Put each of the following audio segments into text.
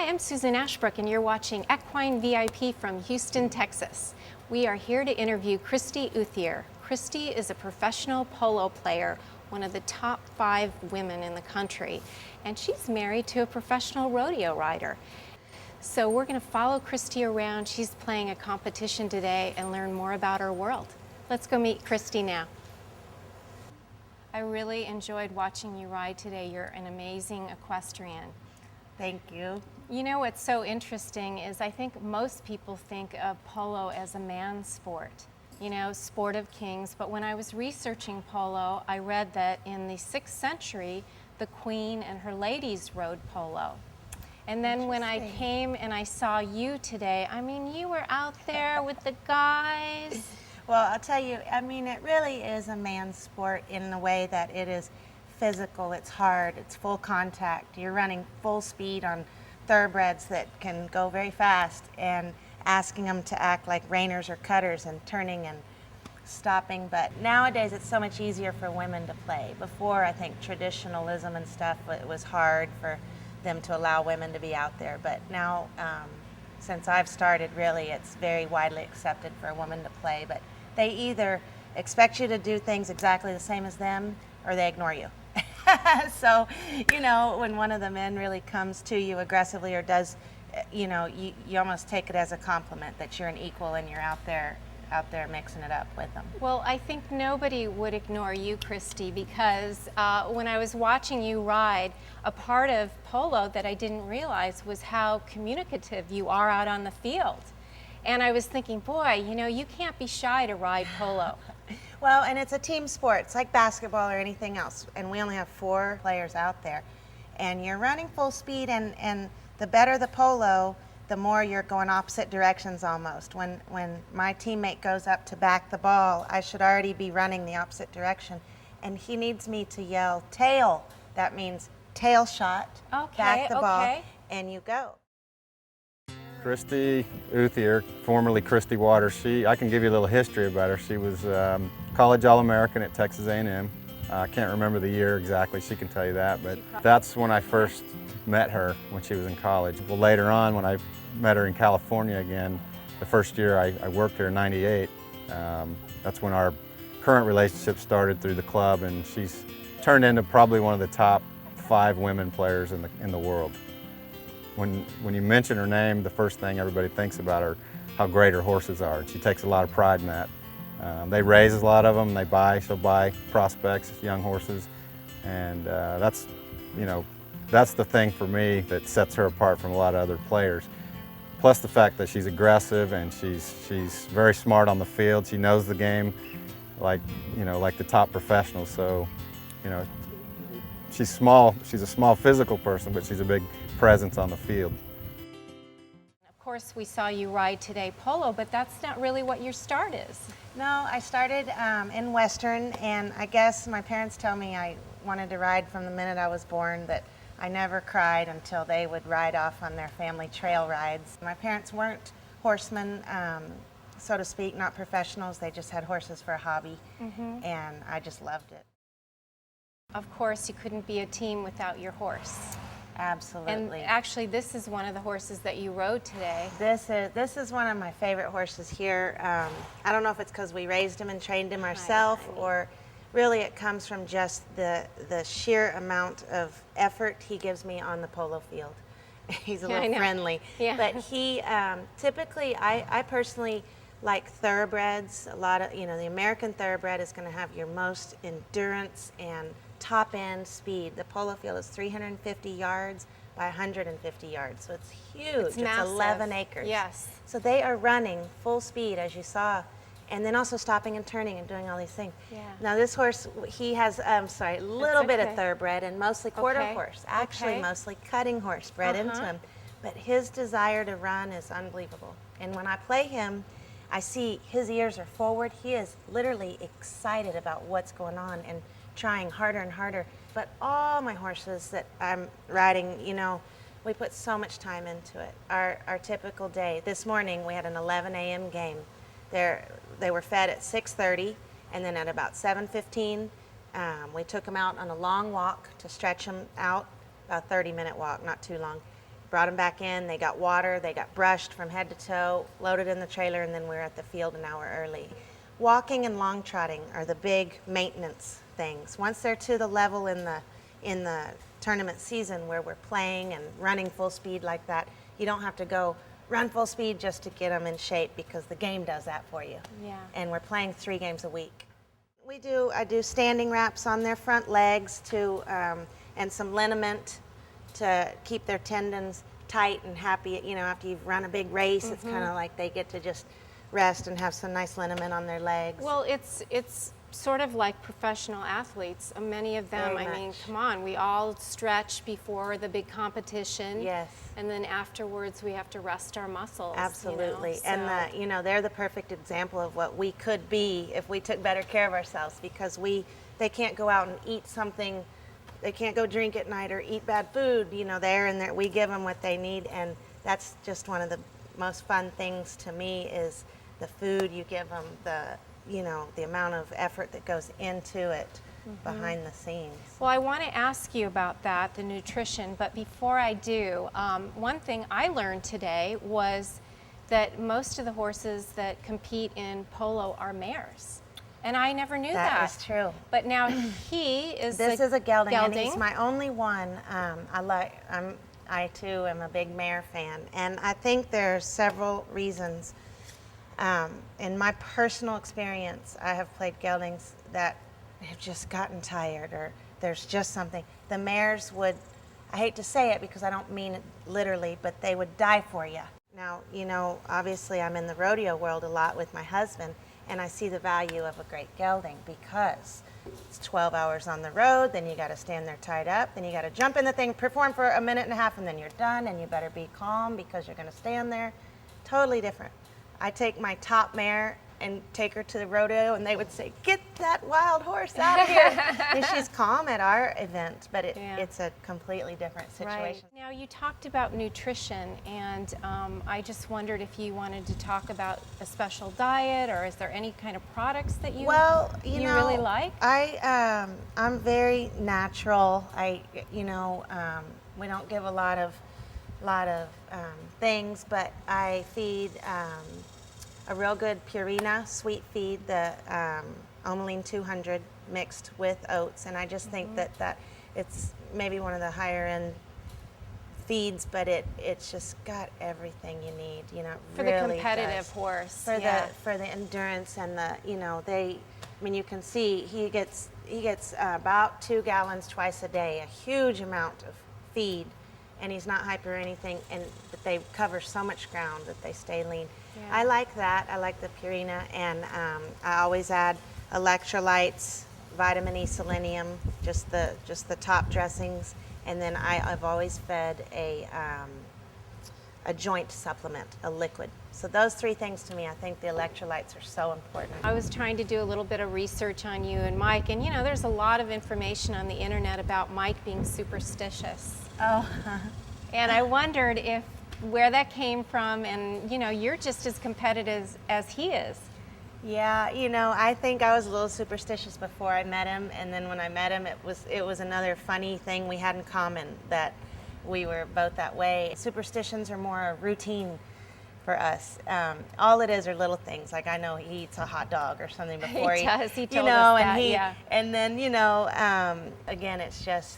I'm Susan Ashbrook, and you're watching Equine VIP from Houston, Texas. We are here to interview Kristy Outhier. Kristy is a professional polo player, one of the top 5 women in the country, and she's married to a professional rodeo rider. So we're going to follow Kristy around. She's playing a competition today and learn more about her world. Let's go meet Kristy now. I really enjoyed watching you ride today. You're an amazing equestrian. Thank you. You know what's so interesting is I think most people think of polo as a man's sport, you know, sport of kings. But when I was researching polo, I read that in the 6th century, the queen and her ladies rode polo. And then when I came and I saw you today, I mean, you were out there with the guys. Well, I'll tell you, I mean, it really is a man's sport in the way that it is physical, it's hard, it's full contact. You're running full speed on thoroughbreds that can go very fast and asking them to act like reiners or cutters and turning and stopping. But nowadays it's so much easier for women to play. Before, I think traditionalism and stuff, it was hard for them to allow women to be out there. But now, since I've started, really, it's very widely accepted for a woman to play. But they either expect you to do things exactly the same as them or they ignore you. So, you know, when one of the men really comes to you aggressively or does, you know, you almost take it as a compliment that you're an equal and you're out there mixing it up with them. Well, I think nobody would ignore you, Kristy, because when I was watching you ride, a part of polo that I didn't realize was how communicative you are out on the field. And I was thinking, boy, you know, you can't be shy to ride polo. Well, and it's a team sport. It's like basketball or anything else. And we only have 4 players out there. And you're running full speed, and the better the polo, the more you're going opposite directions almost. When my teammate goes up to back the ball, I should already be running the opposite direction. And he needs me to yell, tail. That means tail shot, back the ball, and you go. Kristy Outhier, formerly Kristy Waters. I can give you a little history about her. She was college All-American at Texas A&M. I can't remember the year exactly, she can tell you that, but that's when I first met her, when she was in college. Well, later on, when I met her in California again, the first year I worked here in '98, that's when our current relationship started through the club, and she's turned into probably one of the top 5 women players in the world. When you mention her name, the first thing everybody thinks about are how great her horses are. She takes a lot of pride in that. They raise a lot of them. She'll buy prospects, young horses, and that's the thing for me that sets her apart from a lot of other players. Plus the fact that she's aggressive and she's very smart on the field. She knows the game like the top professionals. So, you know, she's small. She's a small physical person, but she's a big presence on the field. Of course, we saw you ride today polo, but that's not really what your start is. No, I started in Western, and I guess my parents tell me I wanted to ride from the minute I was born, that I never cried until they would ride off on their family trail rides. My parents weren't horsemen, so to speak, not professionals. They just had horses for a hobby, and I just loved it. Of course, you couldn't be a team without your horse. Absolutely. And actually, this is one of the horses that you rode today. This is one of my favorite horses here. I don't know if it's because we raised him and trained him ourselves, or really it comes from just the sheer amount of effort he gives me on the polo field. He's a little friendly. Yeah. But he, typically, I personally like thoroughbreds. A lot of, the American thoroughbred is going to have your most endurance and top end speed. The polo field is 350 yards by 150 yards, so it's huge. It's massive. 11 acres. Yes. So they are running full speed, as you saw, and then also stopping and turning and doing all these things. Yeah. Now this horse, he has, a little bit of thoroughbred and mostly quarter horse. Actually, mostly cutting horse bred into him. But his desire to run is unbelievable. And when I play him, I see his ears are forward. He is literally excited about what's going on and trying harder and harder. But all my horses that I'm riding, we put so much time into it. Our typical day, this morning we had an 11 a.m. game. They were fed at 6:30, and then at about 7:15, we took them out on a long walk to stretch them out, about a 30-minute walk, not too long. brought them back in, they got water, they got brushed from head to toe, loaded in the trailer, and then we're at the field an hour early. Walking and long trotting are the big maintenance things. Once they're to the level in the tournament season where we're playing and running full speed like that, you don't have to go run full speed just to get them in shape, because the game does that for you. Yeah. And we're playing 3 games a week. I do standing wraps on their front legs and some liniment to keep their tendons tight and happy. You know, after you've run a big race, it's kind of like they get to just rest and have some nice liniment on their legs. Well, it's sort of like professional athletes. Many of them, Very I mean, much. come on, we all stretch before the big competition. Yes. And then afterwards we have to rest our muscles. Absolutely. You know? And they're the perfect example of what we could be if we took better care of ourselves, because they can't go out and eat something, they can't go drink at night or eat bad food, there, we give them what they need. And that's just one of the most fun things to me is the food you give them, the amount of effort that goes into it behind the scenes. Well, I want to ask you about that, the nutrition, but before I do, one thing I learned today was that most of the horses that compete in polo are mares. And I never knew that. That is true. But now he is This is a gelding, and gelding. he's my only one. I too am a big mare fan, and I think there's several reasons. In my personal experience, I have played geldings that have just gotten tired, or there's just something. The mares would, I hate to say it because I don't mean it literally, but they would die for you. Now, obviously I'm in the rodeo world a lot with my husband, and I see the value of a great gelding because it's 12 hours on the road, then you got to stand there tied up, then you got to jump in the thing, perform for a minute and a half, and then you're done, and you better be calm because you're going to stand there. Totally different. I take my top mare and take her to the rodeo, and they would say, "Get that wild horse out of here." And she's calm at our event, but it's a completely different situation. Right. Now, you talked about nutrition, and I just wondered if you wanted to talk about a special diet, or is there any kind of products that you really like? I'm very natural. We don't give a lot of things, but I feed a real good Purina sweet feed, the Omeline 200 mixed with oats, and I just think that it's maybe one of the higher end feeds, but it's just got everything you need. For really the competitive does. horse, For the endurance and you can see he gets about 2 gallons twice a day, a huge amount of feed, and he's not hyper or anything, but they cover so much ground that they stay lean. Yeah. I like that. I like the Purina, and I always add electrolytes, vitamin E, selenium, just the top dressings, and then I've always fed a joint supplement, a liquid. So those 3 things to me, I think the electrolytes are so important. I was trying to do a little bit of research on you and Mike, and there's a lot of information on the internet about Mike being superstitious. Oh. And I wondered where that came from, and you're just as competitive as he is. Yeah, I think I was a little superstitious before I met him, and then when I met him, it was another funny thing we had in common, that we were both that way. Superstitions are more a routine for us. All it is are little things, like I know he eats a hot dog or something before He does. He told us that, yeah. And then again, it's just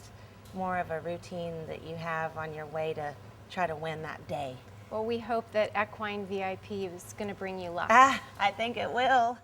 more of a routine that you have on your way to try to win that day. Well, we hope that Equine VIP is going to bring you luck. I think it will.